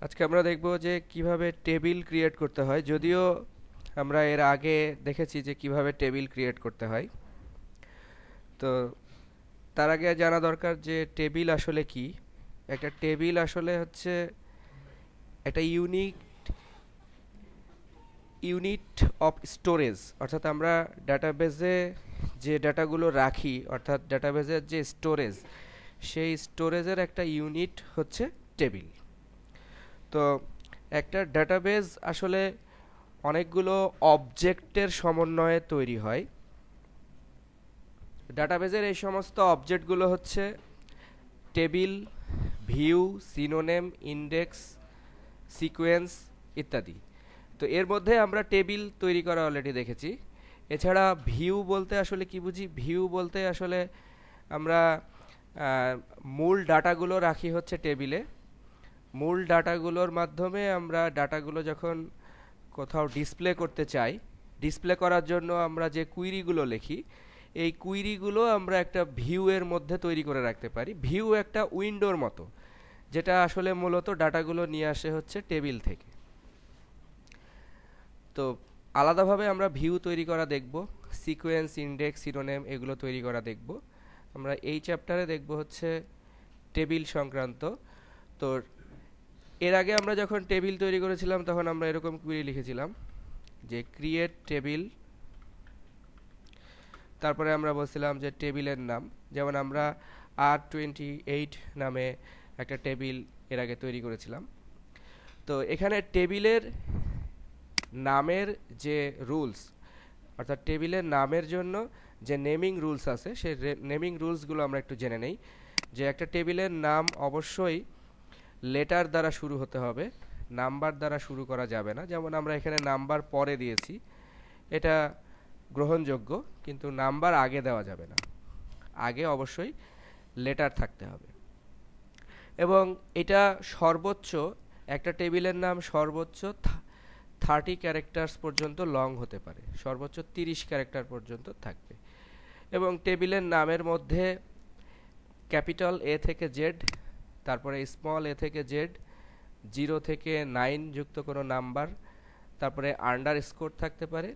আজকে আমরা দেখব যে কিভাবে টেবিল ক্রিয়েট করতে হয়। যদিও আমরা এর আগে দেখেছি যে কিভাবে টেবিল ক্রিয়েট করতে হয়। তো তার আগে জানা দরকার যে টেবিল আসলে কি। একটা টেবিল আসলে হচ্ছে একটা ইউনিট অফ স্টোরেজ, অর্থাৎ আমরা ডাটাবেজে যে ডাটাগুলো রাখি, অর্থাৎ ডাটাবেজের যে স্টোরেজ, সেই স্টোরেজের একটা ইউনিট হচ্ছে টেবিল। তো একটা ডাটাবেজ আসলে অনেকগুলো অবজেক্টের সমন্বয়ে তৈরি হয়। ডাটাবেজের এই সমস্ত অবজেক্টগুলো হচ্ছে table, view, synonym, index, sequence ইত্যাদি। তো এর মধ্যে আমরা টেবিল তৈরি করা অলরেডি দেখেছি। এছাড়া ভিউ বলতে আসলে কি বুঝি? ভিউ বলতে আসলে আমরা মূল ডাটাগুলো রাখি হচ্ছে টেবিলে। মূল ডাটাগুলোর মাধ্যমে আমরা ডাটাগুলো যখন কোথাও ডিসপ্লে করতে চাই, ডিসপ্লে করার জন্য আমরা যে কুইরিগুলো লিখি, এই কুইরিগুলো আমরা একটা ভিউ এর মধ্যে তৈরি করে রাখতে পারি। ভিউ একটা উইন্ডোর মতো, যেটা আসলে মূলত ডাটাগুলো নিয়ে আসে হচ্ছে টেবিল থেকে। তো আলাদাভাবে আমরা ভিউ তৈরি করা দেখব, সিকোয়েন্স, ইন্ডেক্স, শিরোনাম এগুলো তৈরি করা দেখব। আমরা এই চ্যাপ্টারে দেখব হচ্ছে টেবিল সংক্রান্ত। তো এর আগে আমরা যখন টেবিল তৈরি করেছিলাম তখন আমরা এরকম কুইরি লিখেছিলাম যে ক্রিয়েট টেবিল, তারপরে আমরা বলছিলাম যে টেবিলের নাম, যেমন আমরা R28 নামে একটা টেবিল এর আগে তৈরি করেছিলাম। তো এখানে টেবিলের নামের যে রুলস, অর্থাৎ টেবিলের নামের জন্য যে নেমিং রুলস আছে, সেই নেমিং রুলসগুলো আমরা একটু জেনে নেই। যে একটা টেবিলের নাম অবশ্যই লেটার দ্বারা শুরু হতে হবে, নাম্বার দ্বারা শুরু করা যাবে না। যেমন আমরা এখানে নাম্বার পরে দিয়েছি, এটা গ্রহণযোগ্য, কিন্তু নাম্বার আগে দেওয়া যাবে না, আগে অবশ্যই লেটার থাকতে হবে। এবং এটা সর্বোচ্চ, একটা টেবিলের নাম সর্বোচ্চ 30 ক্যারেক্টার্স পর্যন্ত লং হতে পারে, সর্বোচ্চ 30 ক্যারেক্টার পর্যন্ত থাকবে। এবং টেবিলের নামের মধ্যে ক্যাপিটাল এ থেকে জেড, তারপরে স্মল এ থেকে জেড, 0 থেকে 9 যুক্ত কোনো নাম্বার, তারপরে আন্ডারস্কোর থাকতে পারে,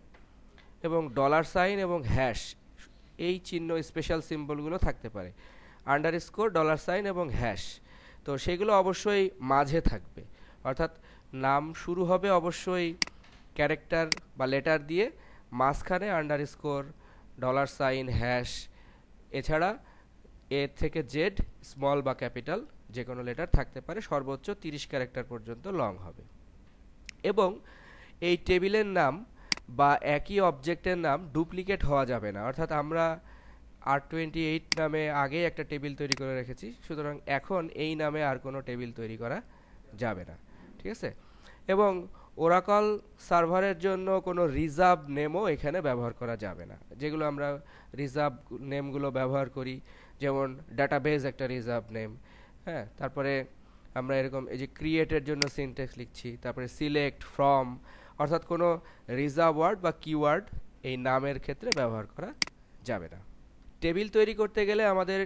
এবং ডলার সাইন এবং হ্যাশ, এই চিহ্ন স্পেশাল সিম্বলগুলো থাকতে পারে। আন্ডারস্কোর, ডলার সাইন এবং হ্যাশ, তো সেগুলো অবশ্যই মাঝে থাকবে। অর্থাৎ নাম শুরু হবে অবশ্যই ক্যারেক্টার বা লেটার দিয়ে, মাঝখানে আন্ডারস্কোর, ডলার সাইন, হ্যাশ, এছাড়া এ থেকে জেড, স্মল বা ক্যাপিটাল যে কোনো লেটার থাকতে পারে, সর্বোচ্চ 30 ক্যারেক্টার পর্যন্ত লং হবে। এবং এই টেবিলের নাম বা একই অবজেক্টের নাম ডুপ্লিকেট হওয়া যাবে না। অর্থাৎ আমরা R28 নামে আগে একটা টেবিল তৈরি করে রেখেছি, সুতরাং এখন এই নামে আর কোনো টেবিল তৈরি করা যাবে না, ঠিক আছে? এবং ওরাকল সার্ভারের জন্য কোনো রিজার্ভ নেমও এখানে ব্যবহার করা যাবে না। যেগুলো আমরা রিজার্ভ নেমগুলো ব্যবহার করি, যেমন ডাটাবেজ একটা রিজার্ভ নেম, হ্যাঁ, তারপরে আমরা এরকম এই যে ক্রিয়েটের জন্য সিনট্যাক্স লিখছি, তারপরে সিলেক্ট, ফ্রম, অর্থাৎ কোনো রিজার্ভ ওয়ার্ড বা কিওয়ার্ড এই নামের ক্ষেত্রে ব্যবহার করা যাবে না। টেবিল তৈরি করতে গেলে আমাদের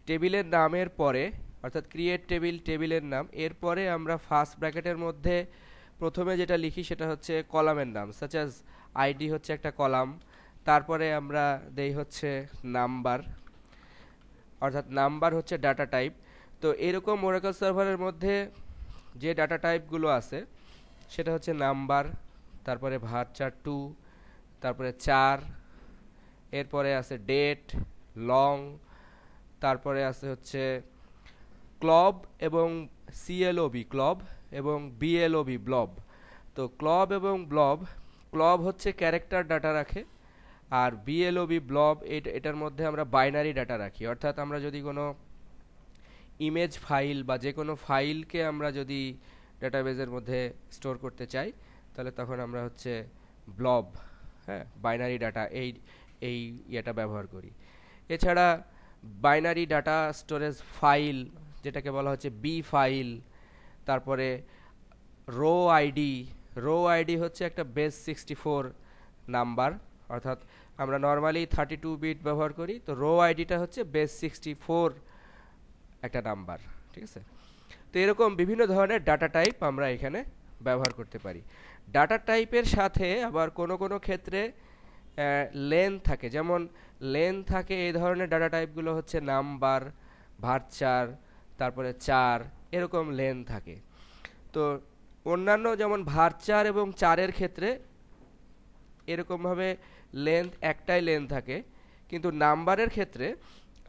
টেবিলের নামের পরে, অর্থাৎ ক্রিয়েট টেবিল, টেবিলের নাম, এরপরে আমরা ফার্স্ট ব্র্যাকেটের মধ্যে প্রথমে যেটা লিখি সেটা হচ্ছে কলামের নাম, সাচ অ্যাজ আইডি হচ্ছে একটা কলাম, তারপরে আমরা দেই হচ্ছে নাম্বার, অর্থাৎ নাম্বার হচ্ছে ডাটা টাইপ। তো এরকম ওরাকল সার্ভারের মধ্যে যে ডাটা টাইপগুলো আছে সেটা হচ্ছে নাম্বার, তারপরে var2, তারপরে 4, এরপরে আছে ডেট, লং, তারপরে আছে হচ্ছে ক্লব এবং সিএলওবি ক্লব এবং বিএলওবি ব্লব। তো ক্লব এবং ব্লব, ক্লব হচ্ছে ক্যারেক্টার ডাটা রাখে, আর বিএলওবি ব্লব এটার মধ্যে আমরা বাইনারি ডাটা রাখি। অর্থাৎ আমরা যদি কোনো ইমেজ ফাইল বা যে কোনো ফাইলকে আমরা যদি ডাটাবেজের মধ্যে স্টোর করতে চাই, তাহলে তখন আমরা হচ্ছে ব্লব, হ্যাঁ, বাইনারি ডাটা এই এই ইয়েটা ব্যবহার করি। এছাড়া বাইনারি ডাটা স্টোরেজ ফাইল, যেটাকে বলা হচ্ছে বি ফাইল, তারপরে রো আইডি, রো আইডি হচ্ছে একটা বেস 64 নাম্বার, অর্থাৎ আমরা নর্মালি 32 বিট ব্যবহার করি, তো রো আইডিটা হচ্ছে বেস 64 একটা নাম্বার, ঠিক আছে? তো এরকম বিভিন্ন ধরনের ডাটা টাইপ আমরা এখানে ব্যবহার করতে পারি। ডাটা টাইপের সাথে আবার কোনো ক্ষেত্রে লেন থাকে, যেমন লেন থাকে এই ধরনের ডাটা টাইপগুলো হচ্ছে নাম্বার, ভার্চার, তারপরে চার, এরকম লেন থাকে। তো অন্যান্য যেমন ভার্চার এবং চারের ক্ষেত্রে এরকমভাবে লেন্থ একটাই লেন্থ থাকে, কিন্তু নাম্বারের ক্ষেত্রে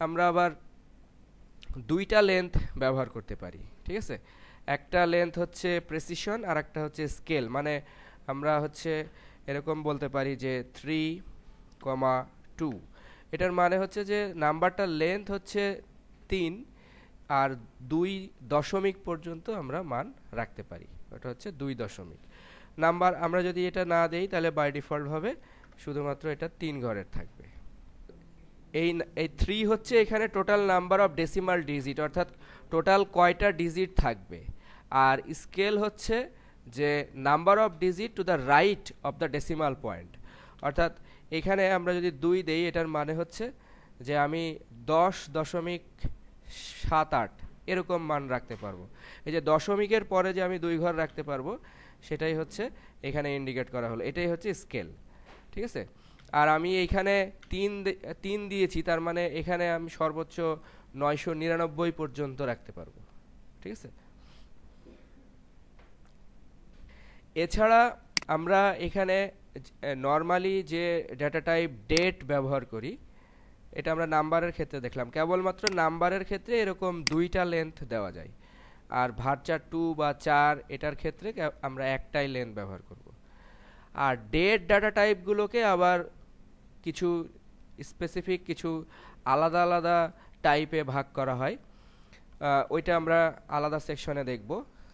আমরা আবার দুইটা লেন্থ ব্যবহার করতে পারি। ঠিক আছে, একটা লেন্থ হচ্ছে প্রেসিশন আর একটা হচ্ছে স্কেল। মানে আমরা হচ্ছে এরকম বলতে পারি যে 3,2, এটার মানে হচ্ছে যে নাম্বারটার লেন্থ হচ্ছে 3 আর 2 দশমিক পর্যন্ত আমরা মান রাখতে পারি, ওটা হচ্ছে 2 দশমিক নাম্বার। আমরা যদি এটা না দেই তাহলে বাই ডিফল্ট ভাবে শুধুমাত্র এটা 3 ঘরের থাকবে। এই 3 হচ্ছে এখানে total number of decimal digit, অর্থাৎ টোটাল কয়টা ডিজিট থাকবে। আর স্কেল হচ্ছে যে number of digit to the right of the decimal point, অর্থাৎ এখানে আমরা যদি 2 দেই এটার মানে হচ্ছে যে আমি 10.78 এরকম মান রাখতে পারবো। এই যে দশমিকের পরে যে আমি 2 ঘর রাখতে পারবো সেটাই হচ্ছে এখানে ইন্ডিকেট করা হলো, এটাই হচ্ছে স্কেল। ঠিক আছে, আর আমি এইখানে 3 দিয়েছি, তার মানে এখানে আমি সর্বোচ্চ 999 পর্যন্ত রাখতে পারবো। ঠিক আছে, এছাড়া আমরা এখানে নর্মালি যে ডাটা টাইপ ডেট ব্যবহার করি, এটা আমরা নাম্বারের ক্ষেত্রে দেখলাম। কেবলমাত্র নাম্বারের ক্ষেত্রে এরকম 2টা লেন্থ দেওয়া যায়, আর ভার্চার 2 বা 4 এটার ক্ষেত্রে আমরা একটাই লেন্থ ব্যবহার করব। আর ডেট ডাটা টাইপগুলোকে আবার কিছু স্পেসিফিক কিছু আলাদা আলাদা টাইপে ভাগ করা হয়, ওইটা আমরা আলাদা সেকশনে দেখব।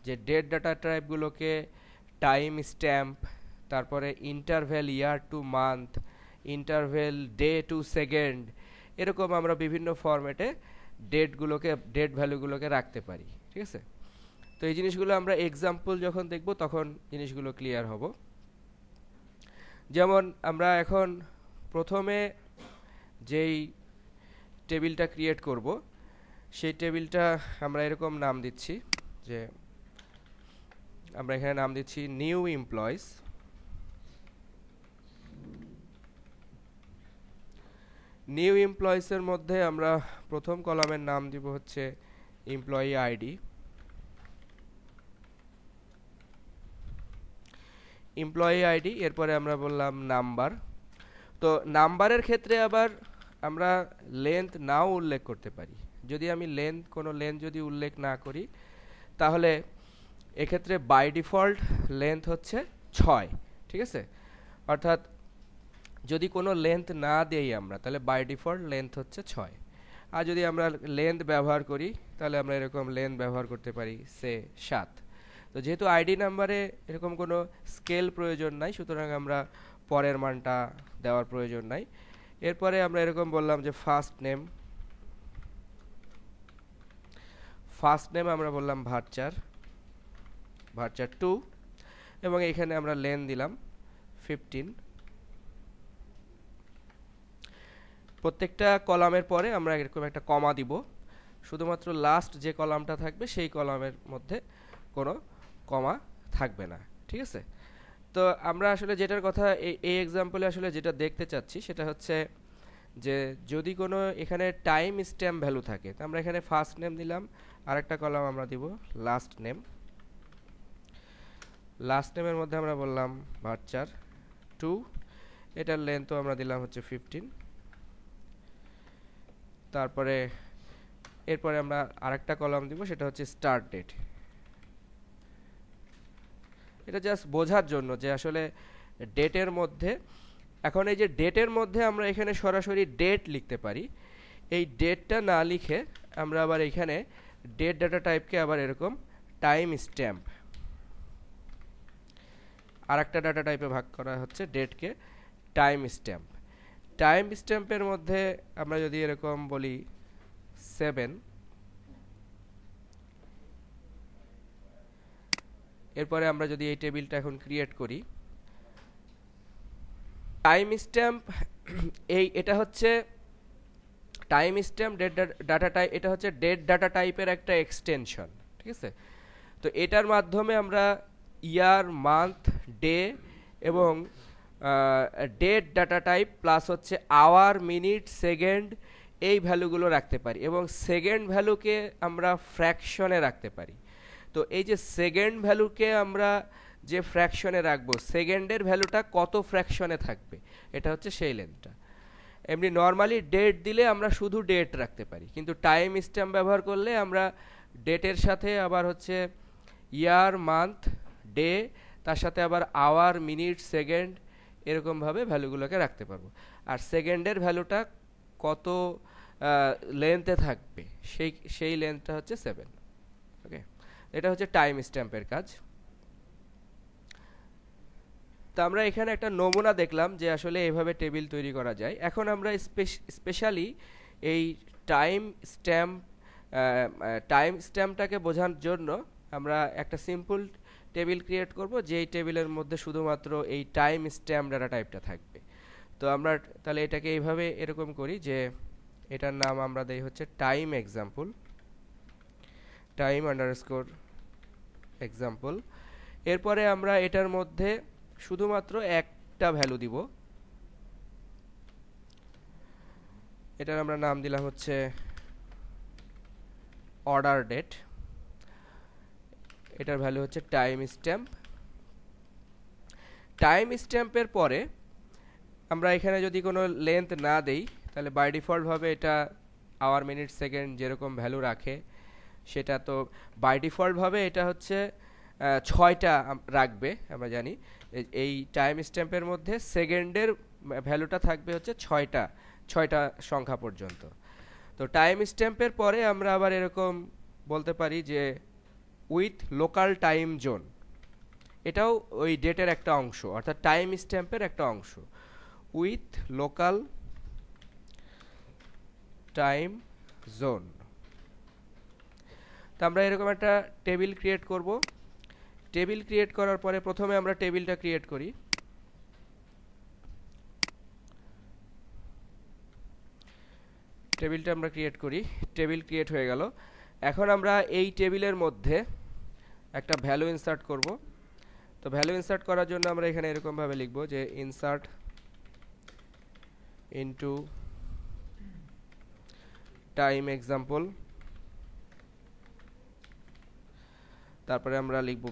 যে ডেট ডাটা টাইপগুলোকে টাইম স্ট্যাম্প, তারপরে interval year to month, interval day to second, এরকম আমরা বিভিন্ন ফরম্যাটে ডেট ভ্যালুগুলোকে রাখতে পারি। ঠিক আছে, তো এই জিনিসগুলো আমরা এক্সাম্পল যখন দেখব তখন জিনিসগুলো ক্লিয়ার হব। যেমন আমরা এখন প্রথমে যেই টেবিলটা ক্রিয়েট করব সেই টেবিলটা আমরা এরকম নাম দিচ্ছি, যে আমরা এখানে নাম দিচ্ছি নিউ এমপ্লয়িজ। নিউ এমপ্লয়িজের মধ্যে আমরা প্রথম কলামের নাম দিব হচ্ছে এমপ্লয়ি আইডি। এমপ্লয়ি আইডি, এরপরে আমরা বললাম নাম্বার। তো নাম্বারের ক্ষেত্রে আবার আমরা লেন্থ নাও উল্লেখ করতে পারি। যদি আমি কোনো লেন্থ যদি উল্লেখ না করি তাহলে এক্ষেত্রে বাই ডিফল্ট লেন্থ হচ্ছে 6। ঠিক আছে, অর্থাৎ যদি কোনো লেন্থ না দেই আমরা তাহলে বাই ডিফল্ট লেন্থ হচ্ছে 6। আর যদি আমরা লেন্থ ব্যবহার করি তাহলে আমরা এরকম লেন্থ ব্যবহার করতে পারি সে 7। তো যেহেতু আইডি নাম্বারে এরকম কোনো স্কেল প্রয়োজন নাই, সুতরাং আমরা পরের মানটা দেওয়ার প্রয়োজন নাই। এরপরে আমরা এরকম বললাম যে ফার্স্ট নেম আমরা বললাম ভার্চার 2, এবং এখানে আমরা লেন দিলাম 15। প্রত্যেকটা কলামের পরে আমরা এরকম একটা কমা দিব, শুধুমাত্র লাস্ট যে কলামটা থাকবে সেই কলামের মধ্যে কোনো কমা থাকবে না। ঠিক আছে, তো আমরা আসলে যেটার কথা এই এক্সাম্পলে আসলে যেটা দেখতে চাচ্ছি সেটা হচ্ছে যে যদি কোনো এখানে টাইম স্ট্যাম্প ভ্যালু থাকে, তো আমরা এখানে ফার্স্ট নেম দিলাম, আরেকটা কলাম আমরা দিব লাস্ট নেম। লাস্ট নেমের মধ্যে আমরা বললাম ভার্চার 2, এটার লেন্থও আমরা দিলাম হচ্ছে 15। তারপরে এরপরে আমরা আরেকটা কলাম দিব, সেটা হচ্ছে স্টার্ট ডেট। এটা জাস্ট বোঝার জন্য যে আসলে ডেটের মধ্যে, এখন এই যে ডেটের মধ্যে আমরা এখানে সরাসরি ডেট লিখতে পারি, এই ডেটটা না লিখে আমরা আবার এখানে ডেট ডাটা টাইপকে আবার এরকম টাইম স্ট্যাম্প আরেকটা ডাটা টাইপে ভাগ করা হচ্ছে ডেটকে টাইম স্ট্যাম্প। টাইম স্ট্যাম্পের মধ্যে আমরা যদি এরকম বলি 7, এরপরে আমরা যদি এই টেবিলটা এখন ক্রিয়েট করি, টাইম স্ট্যাম্প এটা হচ্ছে time stamp date data type, এটা হচ্ছে ডেট ডাটা টাইপের একটা এক্সটেনশন। ঠিক আছে। তো এটার মাধ্যমে আমরা ইয়ার, মান্থ, ডে এবং ডেট ডাটা টাইপ প্লাস হচ্ছে আওয়ার, মিনিট, সেকেন্ড এই ভ্যালুগুলো রাখতে পারি এবং সেকেন্ড ভ্যালুকে আমরা ফ্র্যাকশনে রাখতে পারি। তো এই যে সেকেন্ড ভ্যালুকে আমরা যে ফ্র্যাকশনে রাখবো, সেকেন্ডের ভ্যালুটা কত ফ্র্যাকশনে থাকবে এটা হচ্ছে সেই লেন্থটা। এমনি নর্মালি ডেট দিলে আমরা শুধু ডেট রাখতে পারি, কিন্তু টাইম স্ট্যাম্প ব্যবহার করলে আমরা ডেটের সাথে আবার হচ্ছে ইয়ার, মান্থ, ডে, তার সাথে আবার আওয়ার, মিনিট, সেকেন্ড এরকমভাবে ভ্যালুগুলোকে রাখতে পারবো। আর সেকেন্ডের ভ্যালুটা কত লেন্থে থাকবে সেই লেন্থটা হচ্ছে 7। ওকে, এটা হচ্ছে টাইম স্ট্যাম্পের কাজ। তো আমরা এখানে একটা নমুনা দেখলাম যে আসলে এভাবে টেবিল তৈরি করা যায়। এখন আমরা স্পেশালি এই টাইম স্ট্যাম্পটাকে বোঝানোর জন্য আমরা একটা সিম্পল টেবিল ক্রিয়েট করব, যেই টেবিলের মধ্যে শুধুমাত্র এই টাইম স্ট্যাম্প ডাটা টাইপটা থাকবে। তো আমরা তাহলে এটাকে এইভাবে এরকম করি যে এটার নাম আমরা দেই হচ্ছে time example, time underscore example. এরপরে আমরা এটার মধ্যে শুধুমাত্র একটা ভ্যালু দিব, এটার আমরা নাম দিলাম হচ্ছে অর্ডার ডেট, এটার ভ্যালু হচ্ছে টাইম স্ট্যাম্প। টাইম স্ট্যাম্পের পরে আমরা এখানে যদি কোনো লেন্থ না দেই তাহলে বাই ডিফল্ট ভাবে এটা আওয়ার, মিনিট, সেকেন্ড যেরকম ভ্যালু রাখে সেটা তো বাই ডিফল্ট ভাবে এটা হচ্ছে 6টা রাখবে। আমরা জানি এই টাইম স্ট্যাম্পের মধ্যে সেকেন্ডের ভ্যালুটা থাকবে হচ্ছে 6টা সংখ্যা পর্যন্ত। তো টাইম স্ট্যাম্পের পরে আমরা আবার এরকম বলতে পারি যে উইথ লোকাল টাইম জোন, এটাও ওই ডেটের একটা অংশ, অর্থাৎ টাইম স্ট্যাম্পের একটা অংশ। With local time zone. তো আমরা এরকম একটা টেবিল ক্রিয়েট করব। টেবিল ক্রিয়েট করার পরে প্রথমে আমরা টেবিলটা ক্রিয়েট করি। টেবিল ক্রিয়েট হয়ে গেল। এখন আমরা এই টেবিলের মধ্যে একটা ভ্যালু ইনসার্ট করব। তো ভ্যালু ইনসার্ট করার জন্য আমরা এখানে এরকম ভাবে লিখব যে ইনসার্ট ইনটু টাইম এক্সাম্পল, তারপরে আমরা লিখব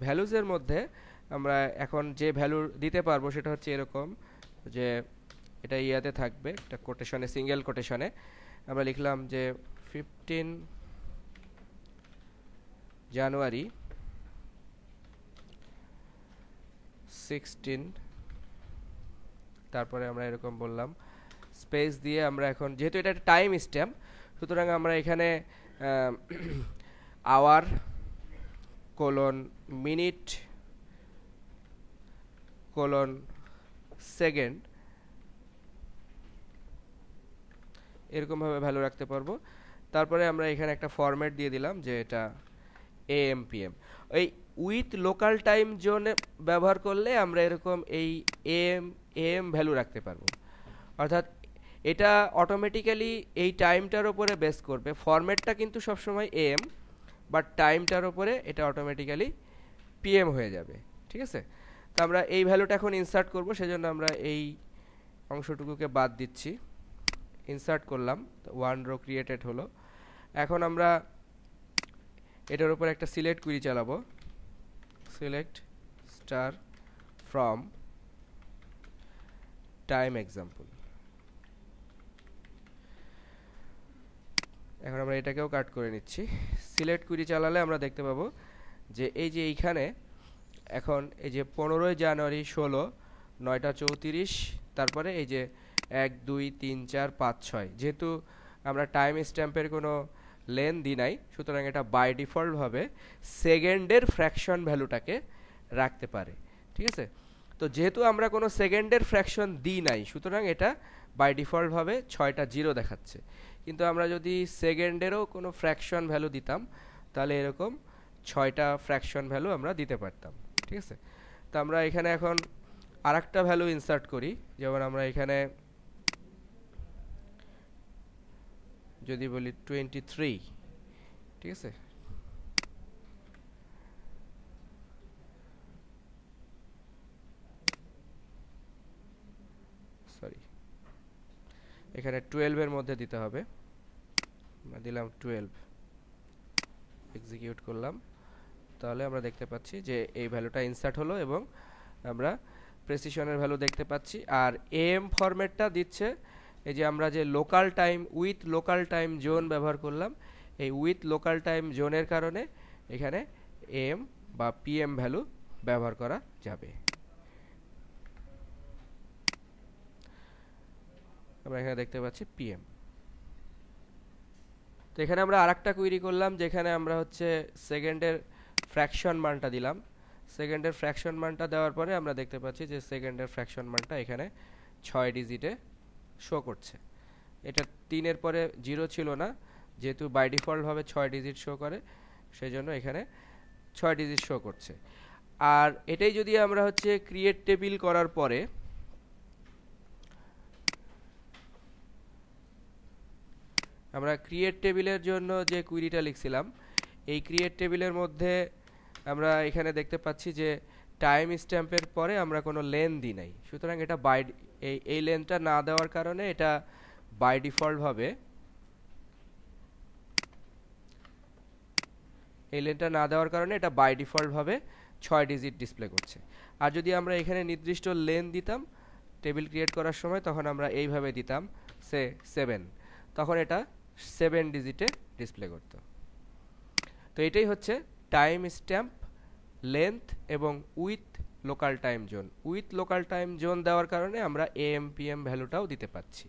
ভ্যালুজের মধ্যে আমরা এখন যে ভ্যালু দিতে পারবো সেটা হচ্ছে এরকম যে এটা ইয়াতে থাকবে একটা কোটেশনে, সিঙ্গেল কোটেশনে আমরা লিখলাম যে 15 জানুয়ারি 16, তারপরে আমরা এরকম বললাম স্পেস দিয়ে আমরা এখন যেহেতু এটা একটা টাইম স্ট্যাম্প সুতরাং আমরা এখানে hour colon minute colon second এরকমভাবে ভ্যালু রাখতে পারবো। তারপরে আমরা এখানে একটা ফরম্যাট দিয়ে দিলাম যে এটা AM PM। এই উইথ লোকাল টাইম জোন ব্যবহার করলে আমরা এরকম এই AM ভ্যালু রাখতে পারবো, অর্থাৎ এটা অটোমেটিক্যালি এই টাইমটার উপরে বেস করবে। ফরম্যাটটা কিন্তু সবসময় AM, বাট টাইমটার উপরে এটা অটোমেটিক্যালি PM হয়ে যাবে। ঠিক আছে, তো আমরা এই ভ্যালুটা এখন ইনসার্ট করব, সেজন্য আমরা এই অংশটুকুকে বাদ দিচ্ছি। ইনসার্ট করলাম, ওয়ান রো ক্রিয়েটেড হলো। এখন আমরা এটার উপর একটা সিলেক্ট কুইরি চালাবো, select star from time example. এখন আমরা এটাকেও কাট করে নিচ্ছি। সিলেক্ট কুইরি চালালে আমরা দেখতে পাবো যে এই যে এইখানে এখন এই যে 15 জানুয়ারি 16 9টা 34, তারপরে এই যে 1 2 3 4 5 6, যেহেতু আমরা টাইম স্ট্যাম্পের কোনো লেন দিই নাই সুতরাং এটা বাই ডিফল্ট ভাবে সেকেন্ডের ফ্র্যাকশন ভ্যালুটাকে রাখতে পারে। ঠিক আছে, তো যেহেতু আমরা কোনো সেকেন্ডের ফ্র্যাকশন দিই নাই সুতরাং এটা বাই ডিফল্ট ভাবে 6টা 0 দেখাচ্ছে। কিন্তু আমরা যদি সেকেন্ডেরও কোনো ফ্র্যাকশন ভ্যালু দিতাম তাহলে এরকম 6টা ফ্র্যাকশন ভ্যালু আমরা দিতে পারতাম। ঠিক আছে, তো আমরা এখানে এখন আরেকটা ভ্যালু ইনসার্ট করি, যেমন আমরা এখানে যদি বলি 23, ঠিক আছে, সরি, এখানে 12 এর মধ্যে দিতে হবে, দিলাম 12, এক্সিকিউট করলাম, তাহলে আমরা দেখতে পাচ্ছি যে এই ভ্যালুটা ইনসার্ট হলো এবং আমরা প্রেসিশনের ভ্যালু দেখতে পাচ্ছি। আর এম ফরম্যাটটা দিচ্ছে এই যে আমরা যে local time with local time zone ব্যবহার করলাম, এই উইথ লোকাল টাইম জোনের কারণে এখানে এম বা পিএম ভ্যালু ব্যবহার করা যাবে। আমরা এখানে দেখতে পাচ্ছি পিএম। তো এখানে আমরা আরেকটা কুইরি করলাম যেখানে আমরা হচ্ছে সেকেন্ডের ফ্র্যাকশন মানটা দিলাম। সেকেন্ডের ফ্র্যাকশন মানটা দেওয়ার পরে আমরা দেখতে পাচ্ছি যে সেকেন্ডের ফ্র্যাকশন মানটা এখানে 6 ডিজিটে শো করছে। এটা 3 এর পরে 0 ছিল না, যেহেতু বাই ডিফল্ট ভাবে 6 ডিজিট শো করে, সেই জন্য এখানে 6 ডিজিট শো করছে। আর এটাই যদি আমরা হচ্ছে ক্রিয়েট টেবিল করার পরে আমরা ক্রিয়েট টেবিলের জন্য যে কুইরিটা লিখছিলাম, এই ক্রিয়েট টেবিলের মধ্যে আমরা এখানে দেখতে পাচ্ছি যে টাইম স্ট্যাম্পের পরে আমরা কোনো লেন দিই নাই, সুতরাং এটা এই লেনটা না দেওয়ার কারণে এটা বাই ডিফল্ট ভাবে এই লেনটা না দেওয়ার কারণে এটা বাই ডিফল্ট ভাবে 6 ডিজিট ডিসপ্লে করছে। আর যদি আমরা এখানে নির্দিষ্ট লেন দিতাম টেবিল ক্রিয়েট করার সময়, তখন আমরা এইভাবে দিতাম সে 7, তখন এটা 7 ডিজিটে ডিসপ্লে করত। তো এটাই হচ্ছে টাইম স্ট্যাম্প, লেন্থ এবং with local time zone. With local time zone দেওয়ার কারণে আমরা এএম পিএম ভ্যালুটাও দিতে পাচ্ছি।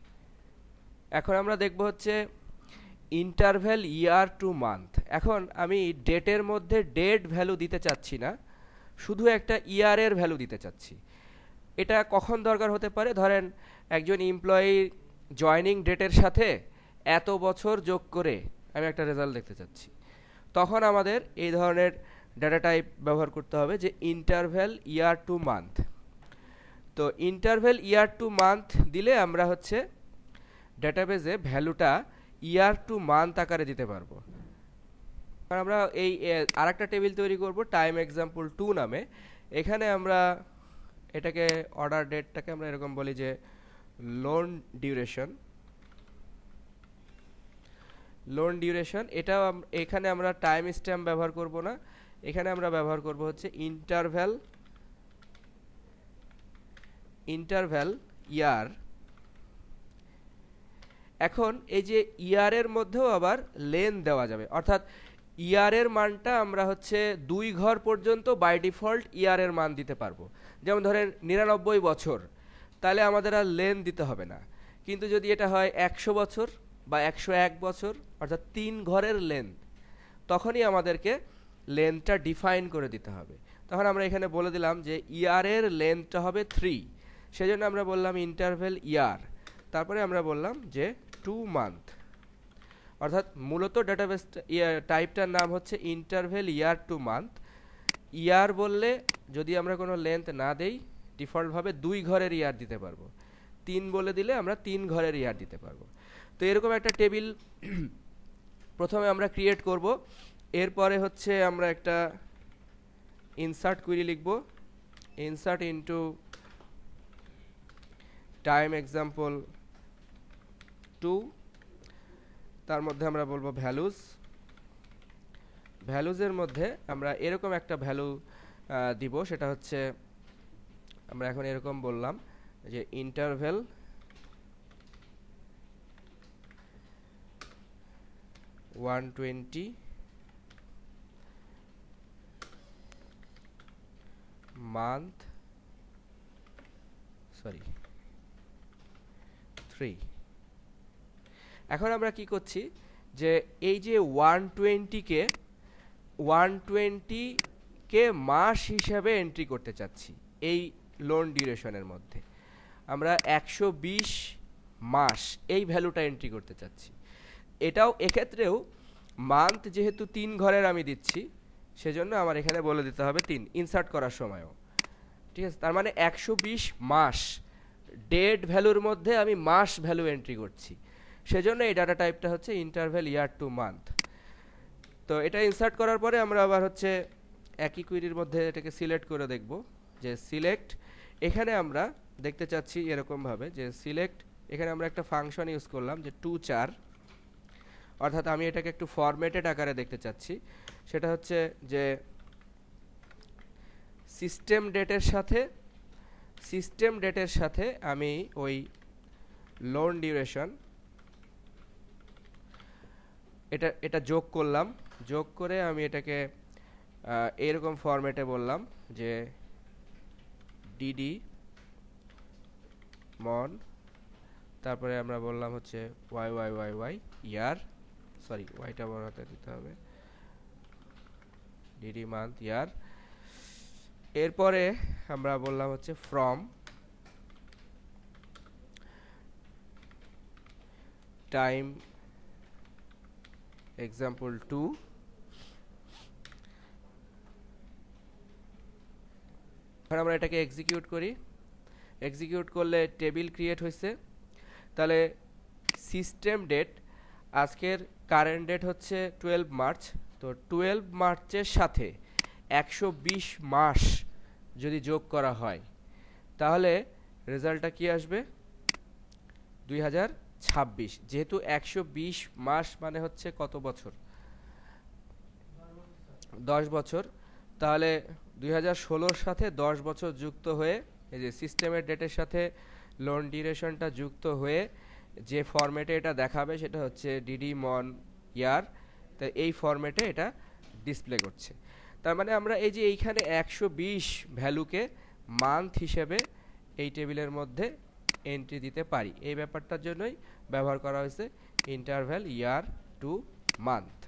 এখন আমরা দেখব হচ্ছে ইন্টারভ্যাল ইয়ার টু মান্থ। এখন আমি ডেটের মধ্যে ডেট ভ্যালু দিতে চাচ্ছি না, শুধু একটা ইয়ারের ভ্যালু দিতে চাচ্ছি। এটা কখন দরকার হতে পারে? ধরেন একজন এমপ্লয়ি জয়নিং ডেটের সাথে এত বছর যোগ করে আমি একটা রেজাল্ট দেখতে চাচ্ছি, তখন আমাদের এই ধরনের ডাটা টাইপ ব্যবহার করতে হবে যে ইন্টারভ্যাল ইয়ার টু মান্থ। তো ইন্টারভ্যাল ইয়ার টু মান্থ দিলে আমরা হচ্ছে ডেটাবেজে ভ্যালুটা ইয়ার টু মান্থ আকারে দিতে পারবো। আমরা এই আরেকটা টেবিল তৈরি করব টাইম এক্সাম্পল 2 নামে। এখানে আমরা এটাকে অর্ডার ডেটটাকে আমরা এরকম বলি যে লোন ডিউরেশন। লোন ডিউরেশন এটাও এখানে আমরা টাইম স্ট্যাম্প ব্যবহার করব না, এখানে আমরা ব্যবহার করব হচ্ছে ইন্টারভ্যাল ইয়ার। এখন এই যে ইয়ারের মধ্যেও আবার লেন দেওয়া যাবে, অর্থাৎ ইয়ারের মানটা আমরা হচ্ছে 2 ঘর পর্যন্ত বাই ডিফল্ট ইয়ারের মান দিতে পারবো। যেমন ধরেন 99 বছর, তাহলে আমাদের আর লেন দিতে হবে না। কিন্তু যদি এটা হয় 100 বছর বা 101 বছর, অর্থাৎ 3 ঘরের লেন, তখনই আমাদেরকে লেনটা ডিফাইন করে দিতে হবে। তখন আমরা এখানে বলে দিলাম যে ইয়ারের লেনটা হবে 3, সেজন্য আমরা বললাম ইন্টারভ্যাল ইয়ার, তারপরে আমরা বললাম যে 2 মান্থ। অর্থাৎ মূলত ডাটাবেস টাইপটার নাম হচ্ছে ইন্টারভ্যাল ইয়ার টু মান্থ। ইয়ার বললে যদি আমরা কোনো লেন্থ না দেই ডিফল্টভাবে 2 ঘরের ইয়ার দিতে পারবো, 3 বলে দিলে আমরা 3 ঘরের ইয়ার দিতে পারবো। তো এরকম একটা টেবিল প্রথমে আমরা ক্রিয়েট করব। এরপরে হচ্ছে আমরা একটা ইনসার্ট কুইরি লিখব, ইনসার্ট ইনটু টাইম এক্সাম্পল 2। তার মধ্যে আমরা বলবো ভ্যালুজ। ভ্যালুজের মধ্যে আমরা এরকম একটা ভ্যালু দিব, সেটা হচ্ছে আমরা এখন এরকম বললাম যে ইন্টারভ্যাল মান্থ 3। এখন আমরা কি করছি যে এই যে 120 কে মাস হিসাবে এন্ট্রি করতে চাচ্ছি। এই লোন ডিউরেশনের মধ্যে আমরা 120 মাস এই ভ্যালুটা এন্ট্রি করতে চাচ্ছি। এটাও এক্ষেত্রেও মান্থ যেহেতু 3 ঘরের আমি দিচ্ছি, সেজন্য আমার এখানে বলে দিতে হবে 3 ইনসার্ট করার সময়ও, ঠিক আছে। তার মানে 120 মাস ডেট ভ্যালুর মধ্যে আমি মাস ভ্যালু এন্ট্রি করছি, সেজন্য এই ডাটা টাইপটা হচ্ছে ইন্টারভ্যাল ইয়ার টু মান্থ। তো এটা ইনসার্ট করার পরে আমরা আবার হচ্ছে একই কুইরির মধ্যে এটাকে সিলেক্ট করে দেখব যে সিলেক্ট, এখানে আমরা দেখতে চাচ্ছি এরকমভাবে যে সিলেক্ট, এখানে আমরা একটা ফাংশন ইউজ করলাম যে টু 4, অর্থাৎ আমি এটাকে একটু ফরম্যাটেড আকারে দেখতে চাচ্ছি। সেটা হচ্ছে যে সিস্টেম ডেটের সাথে আমি ওই লোন ডিউরেশন এটা যোগ করলাম, যোগ করে আমি এটাকে এরকম ফরম্যাটে বললাম যে ডিডি মন, তারপরে আমরা বললাম হচ্ছে ওয়াই ওয়াই ওয়াই ওয়াই ইয়ার, সরি ওয়াইটা বড় হাতে দিতে হবে, ডিডি মান্থ ইয়ার। এরপরে আমরা বললাম হচ্ছে ফ্রম টাইম এক্সাম্পল 2, এখন আমরা এটাকে এক্সিকিউট করি। এক্সিকিউট করলে টেবিল ক্রিয়েট হয়েছে। তাহলে সিস্টেম ডেট, আজকের কারেন্ট ডেট হচ্ছে 12 মার্চ, তো 12 মার্চের সাথে 120 মাস যদি যোগ করা হয় তাহলে রেজাল্টটা কি আসবে 2026। যেহেতু 120 মাস মানে হচ্ছে কত বছর, 10 বছর, তাহলে 2016-র সাথে 10 বছর যুক্ত হয়ে এই যে সিস্টেমের ডেটের সাথে লোন ডিউরেশনটা যুক্ত হয়ে যে ফরম্যাটে এটা দেখাবে সেটা হচ্ছে ডিডি মন ইয়ার, তাই এই ফরম্যাটে এটা ডিসপ্লে করছে। তার মানে আমরা এই যে এইখানে 120 ভ্যালুকে মান্থ হিসেবে এই টেবিলের মধ্যে এন্ট্রি দিতে পারি। এই ব্যাপারটার জন্যই ব্যবহার করা হয়েছে ইন্টারভ্যাল ইয়ার টু মান্থ।